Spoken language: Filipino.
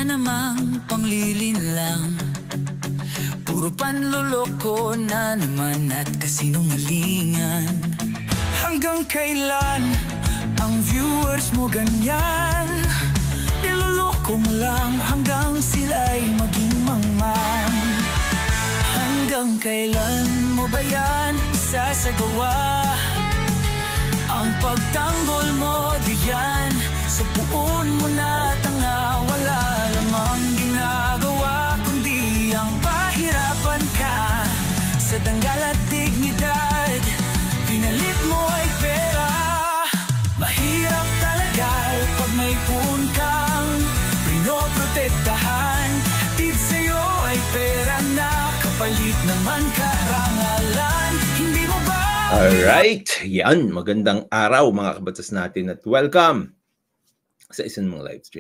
namang panglilinlang, puro panloloko na naman at kasinungalingan. Hanggang kailan ang viewers mo ganyan? Niloloko mo lang hanggang sila'y maging mangmang. Hanggang kailan mo ba yan isasagawa? Ang pagtanggol mo diyan sa puon mo na tanga, wala lamang ginagawa kundi ang pahirapan ka sa danggal at dignidad. Pinalit mo ay pera. Mahirap talaga pag may puon kang pinoprotektahan. Tip sa'yo ay pera na kapalit naman karangalan. Hindi mo ba? Alright, yan. Magandang araw mga kabatas natin at welcome sa isang mga live stream.